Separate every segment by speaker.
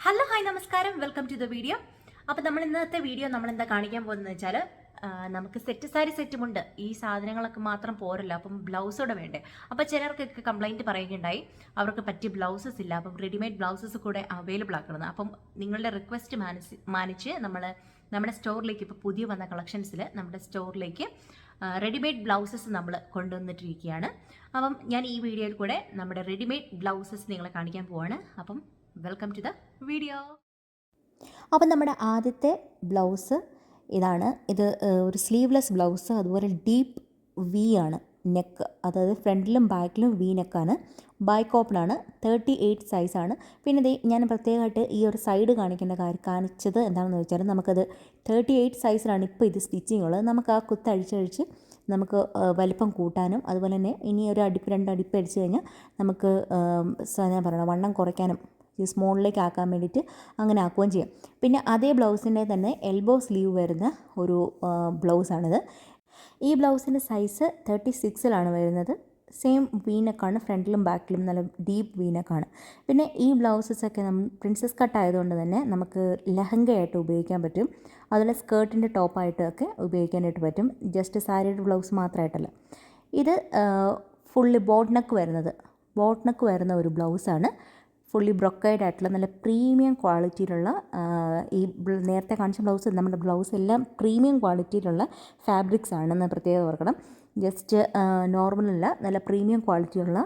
Speaker 1: Hello hi നമസ്കാരം, welcome to the video. അപ്പോൾ നമ്മൾ ഇന്നത്തെ വീഡിയോ നമ്മൾ എന്താ കാണിക്കാൻ പോകുന്നത് വെച്ചാൽ നമുക്ക് സെറ്റ് സാരി സെറ്റുമുണ്ട്. ഈ സാധനങ്ങളൊക്കെ മാത്രം പോരല്ല, അപ്പം ബ്ലൗസോടെ വേണ്ടേ. അപ്പോൾ ചിലർക്കൊക്കെ കംപ്ലൈൻറ്റ് പറയുകയുണ്ടായി, അവർക്ക് പറ്റിയ ബ്ലൗസസ് ഇല്ല, അപ്പം റെഡിമെയ്ഡ് ബ്ലൗസസ് കൂടെ അവൈലബിൾ ആക്കണം. അപ്പം നിങ്ങളുടെ റിക്വസ്റ്റ് മാനിച്ച് നമ്മുടെ സ്റ്റോറിലേക്ക് ഇപ്പോൾ പുതിയ വന്ന കളക്ഷൻസിൽ നമ്മുടെ സ്റ്റോറിലേക്ക് റെഡിമെയ്ഡ് ബ്ലൗസസ് നമ്മൾ കൊണ്ടുവന്നിട്ടിരിക്കുകയാണ്. അപ്പം ഞാൻ ഈ വീഡിയോയിൽ കൂടെ നമ്മുടെ റെഡിമെയ്ഡ് ബ്ലൗസസ് നിങ്ങളെ കാണിക്കാൻ പോവാണ്. അപ്പം വെൽക്കം ടു ദ വീഡിയോ.
Speaker 2: അപ്പം നമ്മുടെ ആദ്യത്തെ ബ്ലൗസ് ഇതാണ്. ഇത് ഒരു സ്ലീവ്ലെസ് ബ്ലൗസ്, അതുപോലെ ഡീപ്പ് വി ആണ് നെക്ക്, അതായത് ഫ്രണ്ടിലും ബാക്കിലും വി നെക്കാണ്. ബാക്ക് ഓപ്പണാണ്, 38 സൈസാണ്. പിന്നെ ഇത് ഞാൻ പ്രത്യേകമായിട്ട് ഈ ഒരു സൈഡ് കാണിച്ചത് എന്താണെന്ന് വെച്ചാൽ നമുക്കത് 38 സൈസിലാണ് ഇപ്പോൾ ഇത് സ്റ്റിച്ചിങ് ഉള്ളത്. നമുക്ക് ആ കുത്തഴിച്ചഴിച്ച് നമുക്ക് വലിപ്പം കൂട്ടാനും അതുപോലെ തന്നെ ഇനി ഒരു അടിപ്പ് 2 അടിപ്പ് അടിച്ച് കഴിഞ്ഞാൽ നമുക്ക് ഞാൻ പറയണം വണ്ണം കുറയ്ക്കാനും ഈ സ്മോളിലേക്ക് ആക്കാൻ വേണ്ടിയിട്ട് അങ്ങനെ ആക്കുകയും ചെയ്യാം. പിന്നെ അതേ ബ്ലൗസിൻ്റെ തന്നെ എൽബോ സ്ലീവ് വരുന്ന ഒരു ബ്ലൗസാണിത്. ഈ ബ്ലൗസിൻ്റെ സൈസ് 36ലാണ് വരുന്നത്. സെയിം വീനക്കാണ്, ഫ്രണ്ടിലും ബാക്കിലും നല്ല ഡീപ്പ് വീനക്കാണ്. പിന്നെ ഈ ബ്ലൗസസൊക്കെ പ്രിൻസസ് കട്ട് ആയതുകൊണ്ട് തന്നെ നമുക്ക് ലെഹങ്കയായിട്ട് ഉപയോഗിക്കാൻ പറ്റും, അതുപോലെ സ്കേർട്ടിൻ്റെ ടോപ്പായിട്ടൊക്കെ ഉപയോഗിക്കാനായിട്ട് പറ്റും. ജസ്റ്റ് സാരിയുടെ ബ്ലൗസ് മാത്രമായിട്ടല്ല. ഇത് ഫുള്ളി ബോട്ട് നെക്ക് വരുന്ന ഒരു ബ്ലൗസാണ്. ഫുള്ളി ബ്രൊക്കൈഡ് ആയിട്ടുള്ള നല്ല പ്രീമിയം ക്വാളിറ്റിയിലുള്ള ഈ നേരത്തെ കാണിച്ച നമ്മുടെ ബ്ലൗസ് എല്ലാം പ്രീമിയം ക്വാളിറ്റിയിലുള്ള ഫാബ്രിക്സ് ആണെന്ന് പ്രത്യേകം ഓർക്കണം. ജസ്റ്റ് നോർമലല്ല, നല്ല പ്രീമിയം ക്വാളിറ്റിയുള്ള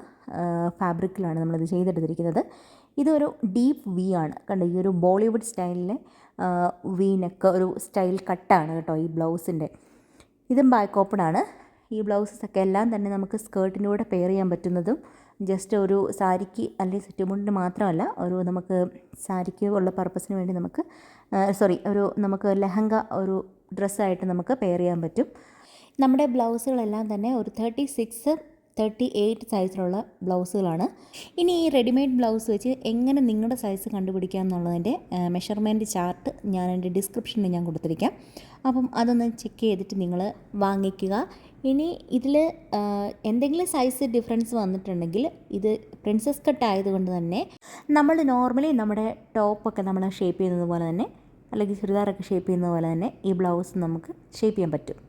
Speaker 2: ഫാബ്രിക്കിലാണ് നമ്മളിത് ചെയ്തെടുത്തിരിക്കുന്നത്. ഇതൊരു ഡീപ്പ് വി ആണ്, കണ്ടോ. ഈ ഒരു ബോളിവുഡ് സ്റ്റൈലിലെ വി നെക്ക് ഒരു സ്റ്റൈൽ കട്ടാണ് കേട്ടോ ഈ ബ്ലൗസിൻ്റെ. ഇതും ബാക്ക് ഓപ്പണാണ്. ഈ ബ്ലൗസസൊക്കെ എല്ലാം തന്നെ നമുക്ക് സ്കേർട്ടിൻ്റെ കൂടെ പെയർ ചെയ്യാൻ പറ്റുന്നതും ജസ്റ്റ് ഒരു സാരിക്ക് അല്ലെങ്കിൽ സെറ്റുമുണ്ടിന് മാത്രമല്ല, ഒരു നമുക്ക് സാരിക്ക് ഉള്ള പർപ്പസിന് വേണ്ടി നമുക്ക് ലെഹങ്ക ഒരു ഡ്രസ്സായിട്ട് നമുക്ക് പെയർ ചെയ്യാൻ പറ്റും. നമ്മുടെ ബ്ലൗസുകളെല്ലാം തന്നെ ഒരു 36, 38 സൈസിലുള്ള ബ്ലൗസുകളാണ്. ഇനി ഈ റെഡിമെയ്ഡ് ബ്ലൗസ് വെച്ച് എങ്ങനെ നിങ്ങളുടെ സൈസ് കണ്ടുപിടിക്കാം എന്നുള്ളതിൻ്റെ മെഷർമെൻറ്റ് ചാർട്ട് ഞാൻ എൻ്റെ ഡിസ്ക്രിപ്ഷനിൽ ഞാൻ കൊടുത്തിരിക്കാം. അപ്പം അതൊന്ന് ചെക്ക് ചെയ്തിട്ട് നിങ്ങൾ വാങ്ങിക്കുക. ഇനി ഇതിൽ എന്തെങ്കിലും സൈസ് ഡിഫറൻസ് വന്നിട്ടുണ്ടെങ്കിൽ ഇത് പ്രിൻസസ് കട്ട് ആയതുകൊണ്ട് തന്നെ നമ്മൾ നോർമലി നമ്മുടെ ടോപ്പൊക്കെ നമ്മൾ ഷേപ്പ് ചെയ്യുന്നത് പോലെ തന്നെ, അല്ലെങ്കിൽ ചുരിദാറൊക്കെ ഷേപ്പ് ചെയ്യുന്നത് പോലെ തന്നെ ഈ ബ്ലൗസ് നമുക്ക് ഷേപ്പ് ചെയ്യാൻ പറ്റും.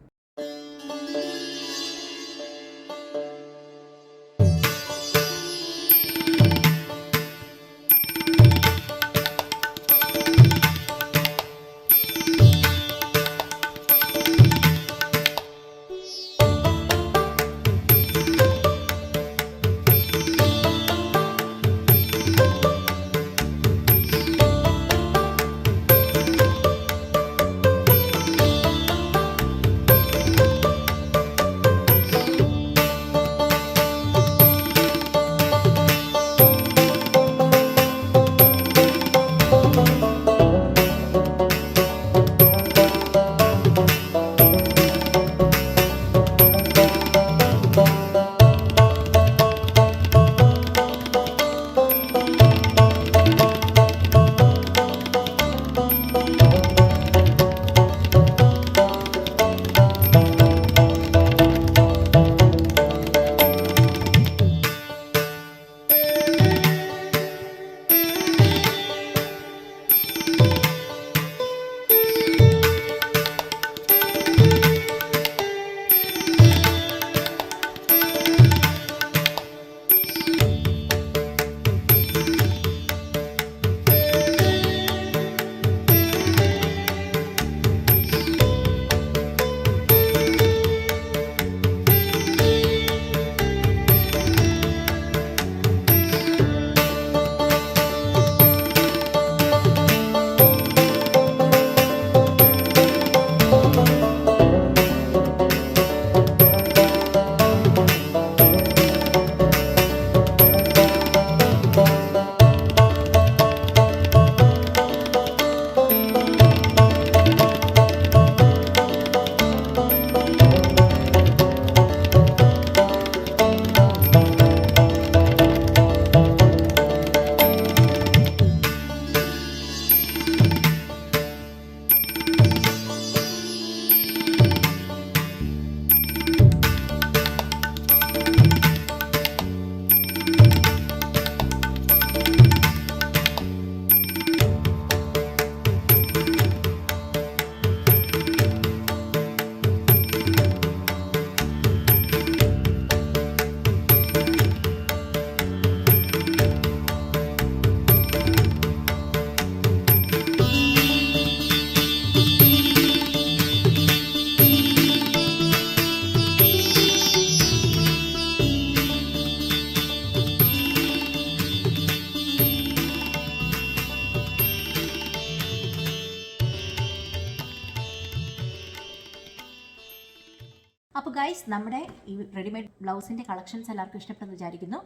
Speaker 1: അപ്പോൾ ഗൈസ് നമ്മുടെ ഈ റെഡിമെയ്ഡ് ബ്ലൗസിൻ്റെ കളക്ഷൻസ് എല്ലാവർക്കും ഇഷ്ടപ്പെടുന്നു വിചാരിക്കുന്നു.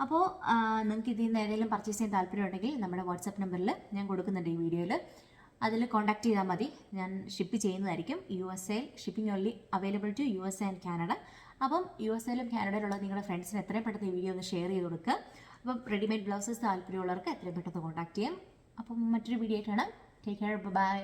Speaker 1: അപ്പോൾ നിങ്ങൾക്ക് ഇതിൽ നിന്ന് ഏതെങ്കിലും പർച്ചേസ് ചെയ്യാൻ താല്പര്യമുണ്ടെങ്കിൽ നമ്മുടെ വാട്സപ്പ് നമ്പറിൽ ഞാൻ കൊടുക്കുന്നുണ്ട് ഈ വീഡിയോയിൽ, അതിൽ കോൺടാക്ട് ചെയ്താൽ മതി. ഞാൻ ഷിപ്പ് ചെയ്യുന്നതായിരിക്കും. USA shipping only available to USA and Canada. അപ്പം USA-ലും കാനഡയിലുള്ള നിങ്ങളുടെ ഫ്രണ്ട്സിന് എത്രയും പെട്ടെന്ന് ഈ വീഡിയോ ഒന്ന് ഷെയർ ചെയ്ത് കൊടുക്കുക. അപ്പം റെഡിമെയ്ഡ് ബ്ലൗസസ് താല്പര്യമുള്ളവർക്ക് എത്രയും പെട്ടെന്ന് കോൺടാക്ട് ചെയ്യാം. അപ്പം മറ്റൊരു വീഡിയോ ആയിട്ടാണ്. Take care, by.